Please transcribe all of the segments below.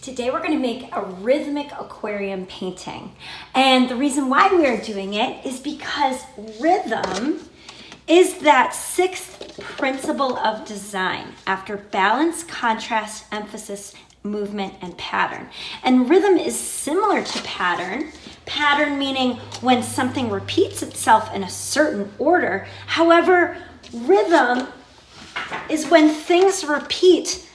Today we're going to make a rhythmic aquarium painting. And the reason why we are doing it is because rhythm is that sixth principle of design after balance, contrast, emphasis, movement, and pattern. And rhythm is similar to pattern. Pattern meaning when something repeats itself in a certain order. However, rhythm is when things repeat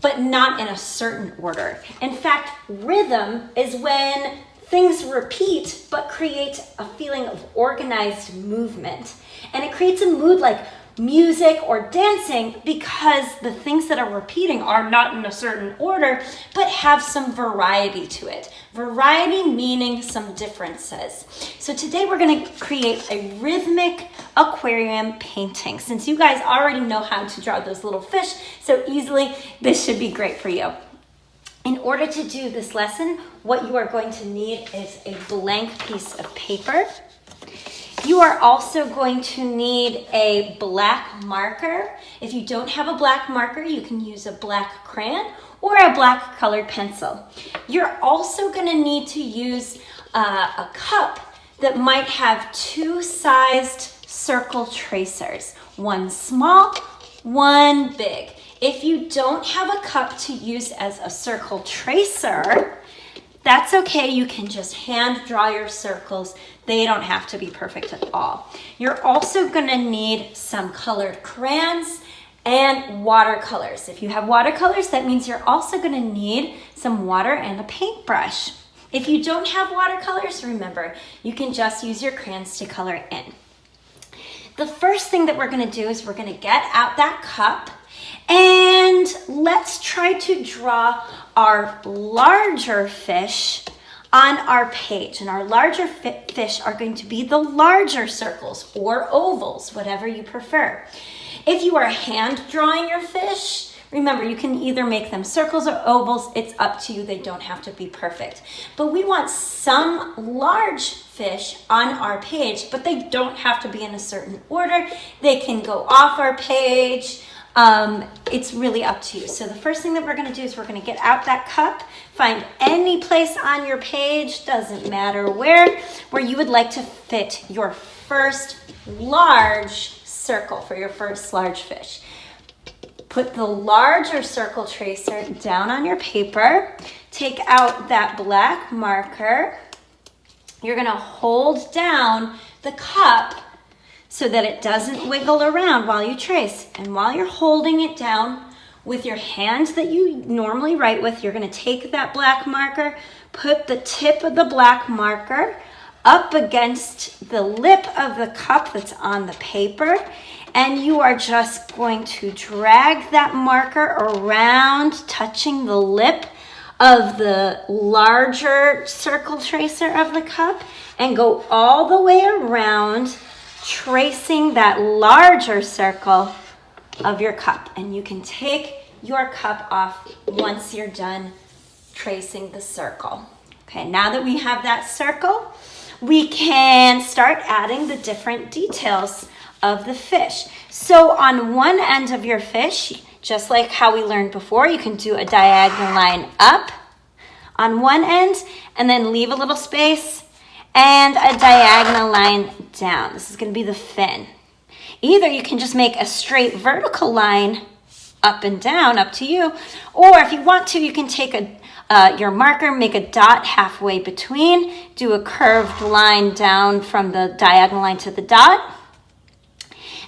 but not in a certain order. In fact, rhythm is when things repeat but create a feeling of organized movement. And it creates a mood like music or dancing because the things that are repeating are not in a certain order but have some variety to it. Variety meaning some differences. So today we're going to create a rhythmic aquarium painting. Since you guys already know how to draw those little fish so easily, this should be great for you. In order to do this lesson, what you are going to need is a blank piece of paper. You are also going to need a black marker. If you don't have a black marker, you can use a black crayon or a black colored pencil. You're also going to need to use a cup that might have two sized circle tracers, one small, one big. If you don't have a cup to use as a circle tracer, that's okay. You can just hand draw your circles. They don't have to be perfect at all. You're also going to need some colored crayons and watercolors. If you have watercolors, that means you're also going to need some water and a paintbrush. If you don't have watercolors, remember, you can just use your crayons to color in. The first thing that we're going to do is we're going to get out that cup and let's try to draw our larger fish on our page. And our larger fish are going to be the larger circles or ovals, whatever you prefer. If you are hand drawing your fish, remember you can either make them circles or ovals. It's up to you. They don't have to be perfect. But we want some large fish on our page, but they don't have to be in a certain order. They can go off our page. It's really up to you. So the first thing that we're going to do is we're going to get out that cup, find any place on your page, doesn't matter where you would like to fit your first large circle for your first large fish. Put the larger circle tracer down on your paper, take out that black marker. You're going to hold down the cup so that it doesn't wiggle around while you trace. And while you're holding it down with your hand that you normally write with, you're going to take that black marker, put the tip of the black marker up against the lip of the cup that's on the paper, and you are just going to drag that marker around, touching the lip of the larger circle tracer of the cup, and go all the way around, tracing that larger circle of your cup. And you can take your cup off once you're done tracing the circle. Okay, now that we have that circle, we can start adding the different details of the fish. So on one end of your fish, just like how we learned before, you can do a diagonal line up on one end and then leave a little space and a diagonal line down. This is going to be the fin. Either you can just make a straight vertical line up and down, up to you, or if you want to, you can take your marker, make a dot halfway between, do a curved line down from the diagonal line to the dot,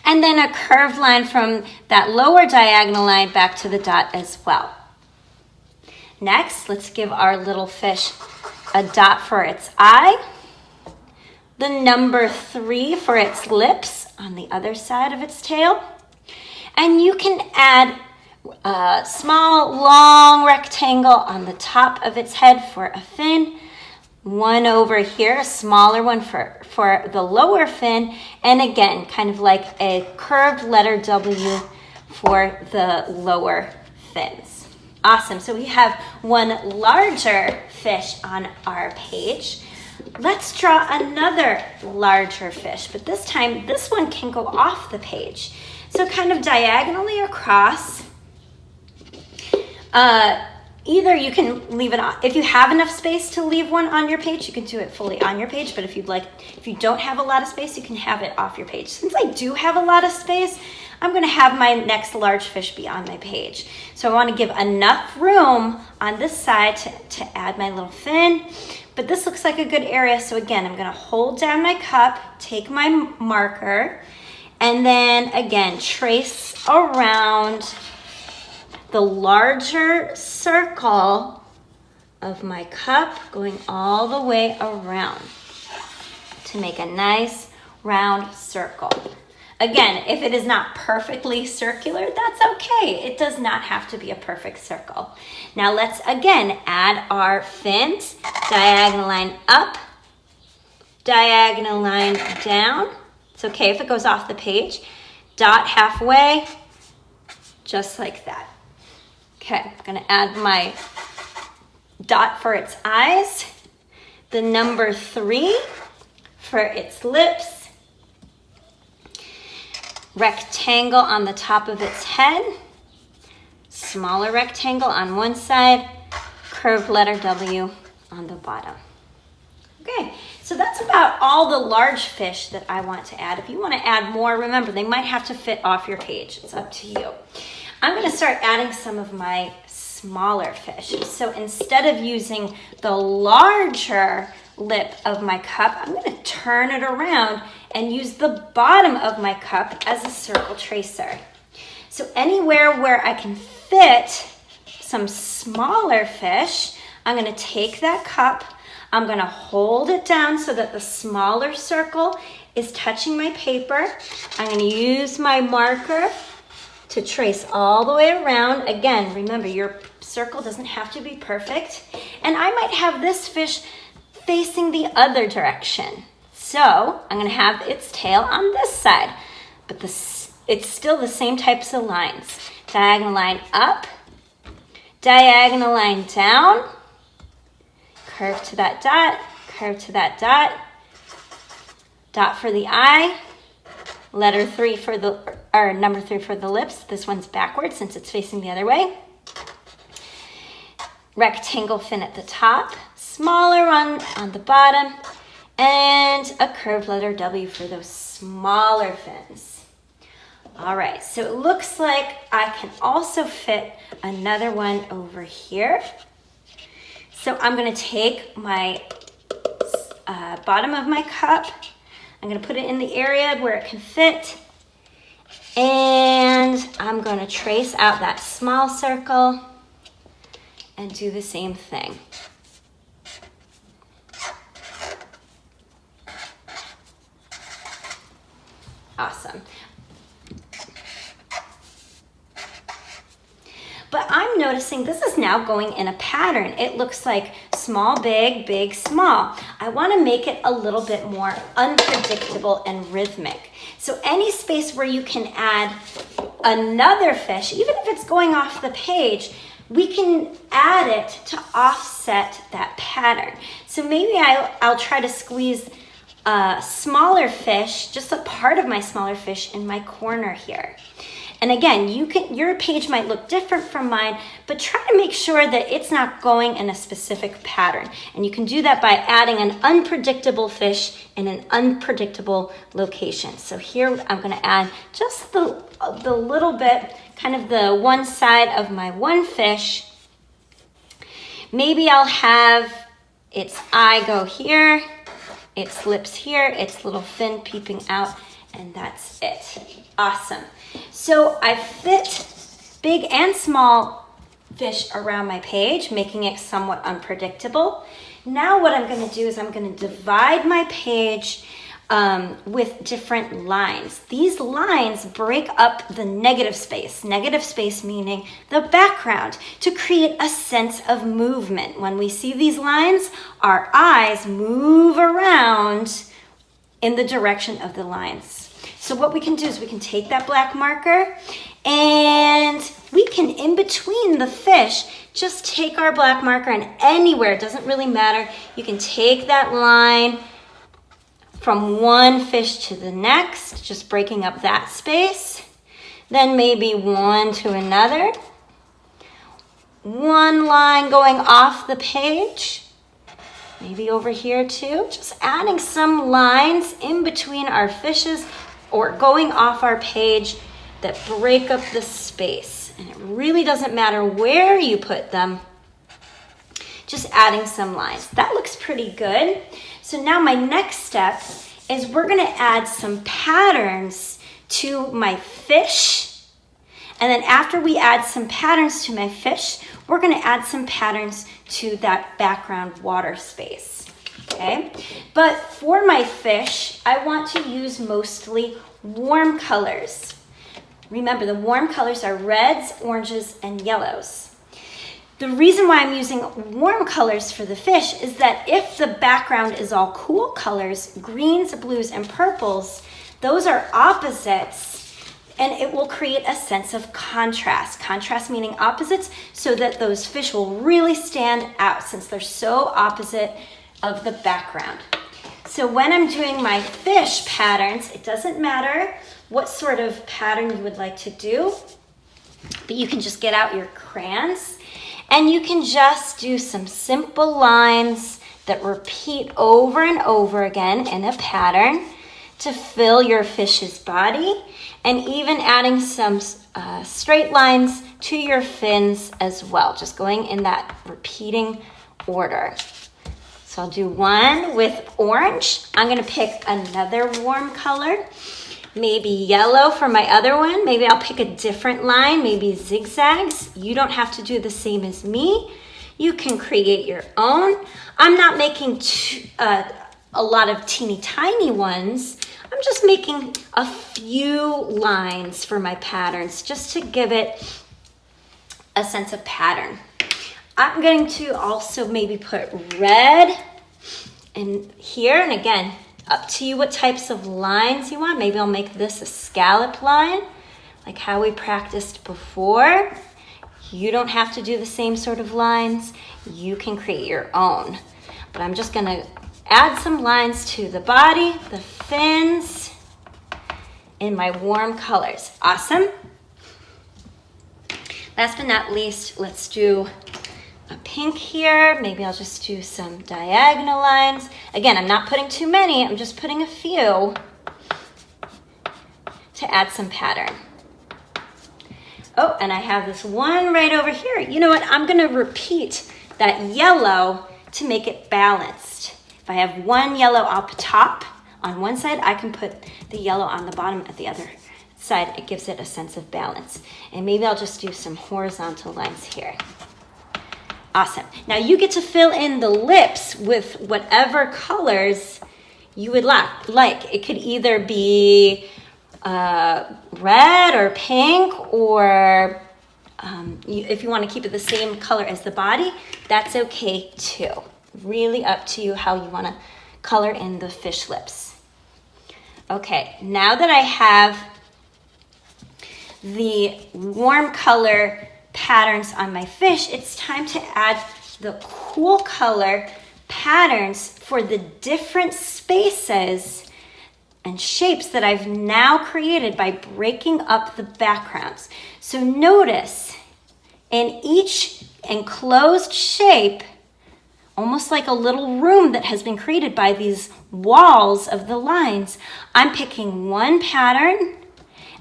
and then a curved line from that lower diagonal line back to the dot as well. Next, let's give our little fish a dot for its eye, the number 3 for its lips on the other side of its tail, and you can add a small, long rectangle on the top of its head for a fin, one over here, a smaller one for the lower fin, and again, kind of like a curved letter W for the lower fins. Awesome, so we have one larger fish on our page. Let's draw another larger fish, but this time, this one can go off the page. So kind of diagonally across, either you can leave it on, if you have enough space to leave one on your page, you can do it fully on your page, but if you don't have a lot of space, you can have it off your page. Since I do have a lot of space, I'm gonna have my next large fish be on my page. So I wanna give enough room on this side to add my little fin, but this looks like a good area. So again, I'm gonna hold down my cup, take my marker, and then again, trace around the larger circle of my cup, going all the way around to make a nice round circle. Again, if it is not perfectly circular, that's okay. It does not have to be a perfect circle. Now let's again add our fins. Diagonal line up, diagonal line down. It's okay if it goes off the page. Dot halfway, just like that. Okay, I'm gonna add my dot for its eyes, the number 3 for its lips, rectangle on the top of its head, smaller rectangle on one side, curved letter W on the bottom. Okay, so that's about all the large fish that I want to add. If you want to add more, remember, they might have to fit off your page. It's up to you. I'm going to start adding some of my smaller fish. So instead of using the larger lip of my cup, I'm going to turn it around and use the bottom of my cup as a circle tracer. So anywhere where I can fit some smaller fish, I'm going to take that cup, I'm going to hold it down so that the smaller circle is touching my paper. I'm going to use my marker to trace all the way around. Again, remember, your circle doesn't have to be perfect. And I might have this fish facing the other direction. So I'm going to have its tail on this side, but it's still the same types of lines. Diagonal line up, diagonal line down, curve to that dot, curve to that dot, dot for the eye, letter 3 for the, or number 3 for the lips. This one's backwards since it's facing the other way. Rectangle fin at the top, smaller one on the bottom, and a curved letter W for those smaller fins. All right, so it looks like I can also fit another one over here. So I'm gonna take my bottom of my cup, I'm gonna put it in the area where it can fit, and I'm gonna trace out that small circle and do the same thing. Awesome. But I'm noticing this is now going in a pattern. It looks like small, big, big, small. I want to make it a little bit more unpredictable and rhythmic. So any space where you can add another fish, even if it's going off the page, we can add it to offset that pattern. So maybe I'll try to squeeze a smaller fish, just a part of my smaller fish in my corner here. And again, your page might look different from mine, but try to make sure that it's not going in a specific pattern. And you can do that by adding an unpredictable fish in an unpredictable location. So here I'm gonna add just the little bit, kind of the one side of my one fish. Maybe I'll have its eye go here, its lips here, its little fin peeping out, and that's it. Awesome. So I fit big and small fish around my page, making it somewhat unpredictable. Now what I'm going to do is I'm going to divide my page with different lines. These lines break up the negative space meaning the background, to create a sense of movement. When we see these lines, our eyes move around in the direction of the lines. So what we can do is we can take that black marker and we can, in between the fish, just take our black marker and anywhere, it doesn't really matter, you can take that line from one fish to the next, just breaking up that space, then maybe one to another, one line going off the page. Maybe over here too. Just adding some lines in between our fishes or going off our page that break up the space. And it really doesn't matter where you put them. Just adding some lines. That looks pretty good. So now my next step is we're gonna add some patterns to my fish. And then after we add some patterns to my fish, we're gonna add some patterns to that background water space, okay? But for my fish, I want to use mostly warm colors. Remember, the warm colors are reds, oranges, and yellows. The reason why I'm using warm colors for the fish is that if the background is all cool colors, greens, blues, and purples, those are opposites, and it will create a sense of contrast. Contrast meaning opposites, so that those fish will really stand out since they're so opposite of the background. So when I'm doing my fish patterns, it doesn't matter what sort of pattern you would like to do, but you can just get out your crayons and you can just do some simple lines that repeat over and over again in a pattern to fill your fish's body, and even adding some straight lines to your fins as well, just going in that repeating order. So I'll do one with orange. I'm gonna pick another warm color, maybe yellow for my other one. Maybe I'll pick a different line, maybe zigzags. You don't have to do the same as me. You can create your own. I'm not making a lot of teeny tiny ones. I'm just making a few lines for my patterns just to give it a sense of pattern. I'm going to also maybe put red in here, and again, up to you what types of lines you want. Maybe I'll make this a scallop line, like how we practiced before. You don't have to do the same sort of lines. You can create your own. But I'm just gonna add some lines to the body, the fins, in my warm colors. Awesome. Last but not least, let's do a pink here. Maybe I'll just do some diagonal lines. Again, I'm not putting too many, I'm just putting a few to add some pattern. Oh, and I have this one right over here. You know what? I'm gonna repeat that yellow to make it balanced. If I have one yellow up top on one side, I can put the yellow on the bottom at the other side. It gives it a sense of balance. And maybe I'll just do some horizontal lines here. Awesome. Now you get to fill in the lips with whatever colors you would like. It could either be red or pink, or if you want to keep it the same color as the body, that's okay too. Really up to you how you want to color in the fish lips. Okay, now that I have the warm color patterns on my fish, it's time to add the cool color patterns for the different spaces and shapes that I've now created by breaking up the backgrounds. So notice in each enclosed shape, almost like a little room that has been created by these walls of the lines, I'm picking one pattern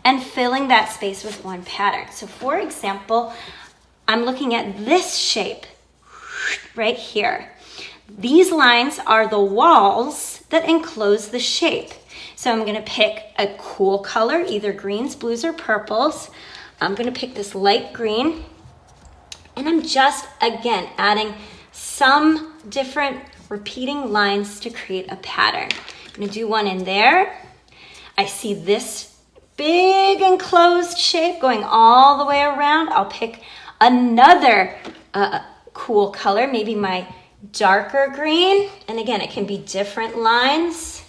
and filling that space with one pattern. So for example, I'm looking at this shape right here. These lines are the walls that enclose the shape. So I'm gonna pick a cool color, either greens, blues, or purples. I'm gonna pick this light green, and I'm just, again, adding some different repeating lines to create a pattern. I'm gonna do one in there. I see this big enclosed shape going all the way around. I'll pick another cool color, maybe my darker green. And again, it can be different lines.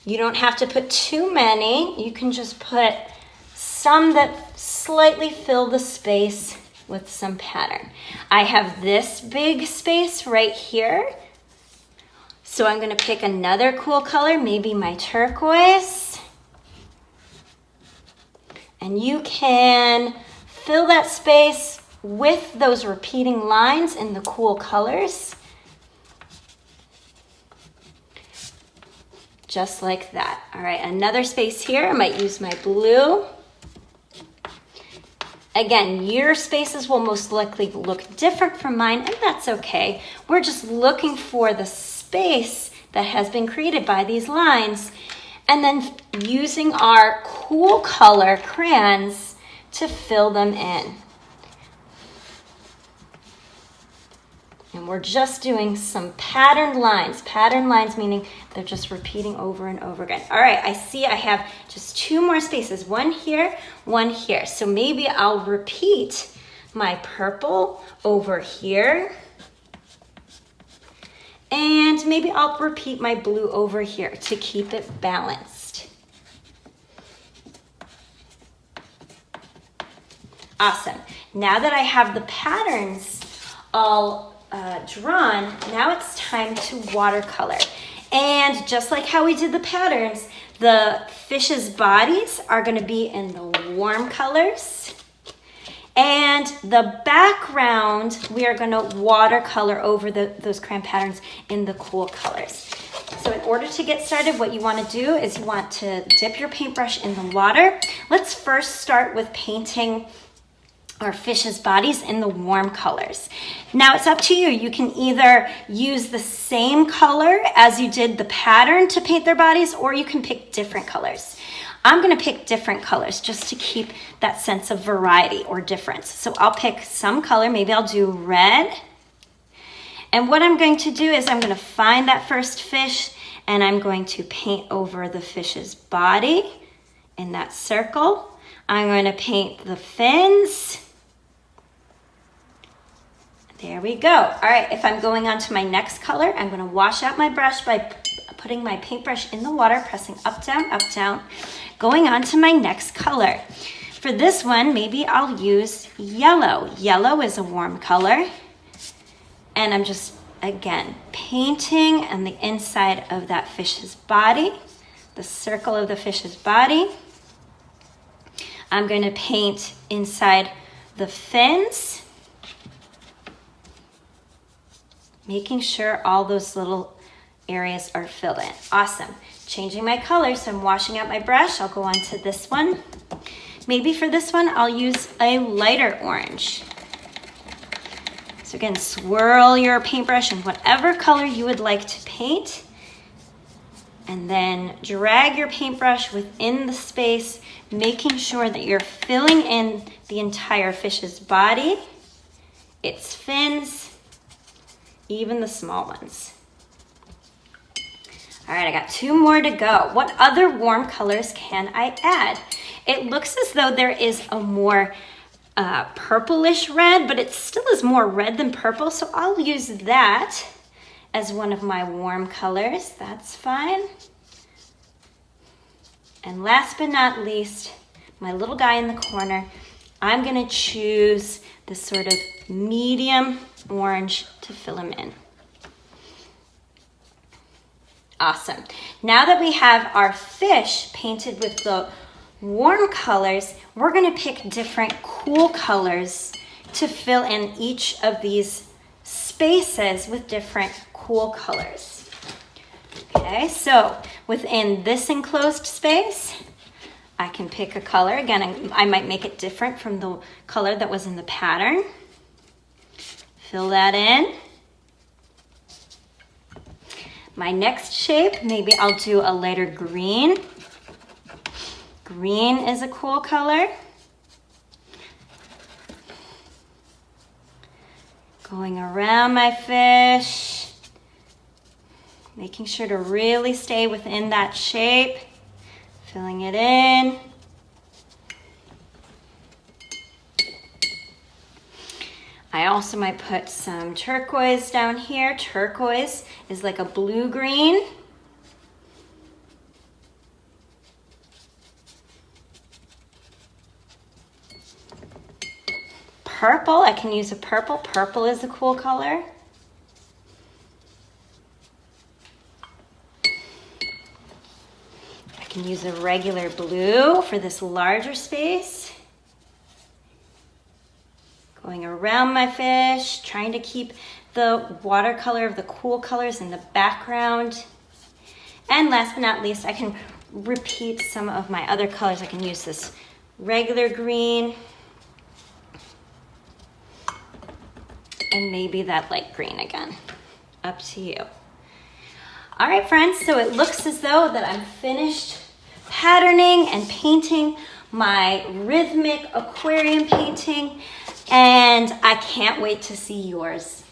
You don't have to put too many. You can just put some that slightly fill the space with some pattern. I have this big space right here. So I'm gonna pick another cool color, maybe my turquoise. And you can fill that space with those repeating lines in the cool colors. Just like that. All right, another space here. I might use my blue. Again, your spaces will most likely look different from mine, and that's okay. We're just looking for the space that has been created by these lines, and then using our cool color crayons to fill them in. And we're just doing some patterned lines. Patterned lines meaning they're just repeating over and over again. All right, I see I have just two more spaces. One here, one here. So maybe I'll repeat my purple over here. And maybe I'll repeat my blue over here to keep it balanced. Awesome. Now that I have the patterns all drawn, now it's time to watercolor. And just like how we did the patterns, the fish's bodies are going to be in the warm colors. And the background, we are going to watercolor over those crayon patterns in the cool colors. So in order to get started, what you want to do is you want to dip your paintbrush in the water. Let's first start with painting our fish's bodies in the warm colors. Now it's up to you. You can either use the same color as you did the pattern to paint their bodies, or you can pick different colors. I'm going to pick different colors just to keep that sense of variety or difference. So I'll pick some color. Maybe I'll do red. And what I'm going to do is I'm going to find that first fish and I'm going to paint over the fish's body in that circle. I'm going to paint the fins. There we go. All right, if I'm going on to my next color, I'm going to wash out my brush by putting my paintbrush in the water, pressing up, down, going on to my next color. For this one, maybe I'll use yellow. Yellow is a warm color. And I'm just, again, painting on the inside of that fish's body, the circle of the fish's body. I'm going to paint inside the fins, making sure all those little areas are filled in. Awesome. Changing my color, so I'm washing out my brush. I'll go on to this one. Maybe for this one, I'll use a lighter orange. So again, swirl your paintbrush in whatever color you would like to paint. And then drag your paintbrush within the space, making sure that you're filling in the entire fish's body, its fins, even the small ones. All right, I got two more to go. What other warm colors can I add? It looks as though there is a more purplish red, but it still is more red than purple, so I'll use that as one of my warm colors. That's fine. And last but not least, my little guy in the corner, I'm gonna choose this sort of medium orange to fill him in. Awesome. Now that we have our fish painted with the warm colors, we're going to pick different cool colors to fill in each of these spaces with different cool colors. Okay, so within this enclosed space, I can pick a color. Again, I might make it different from the color that was in the pattern. Fill that in. My next shape, maybe I'll do a lighter green. Green is a cool color. Going around my fish, making sure to really stay within that shape, filling it in. I also might put some turquoise down here. Turquoise is like a blue-green. Purple, I can use a purple. Purple is a cool color. I can use a regular blue for this larger space. Going around my fish, trying to keep the watercolor of the cool colors in the background. And last but not least, I can repeat some of my other colors. I can use this regular green and maybe that light green again. Up to you. All right, friends, so it looks as though that I'm finished patterning and painting my Rhythmic aquarium painting, and I can't wait to see yours.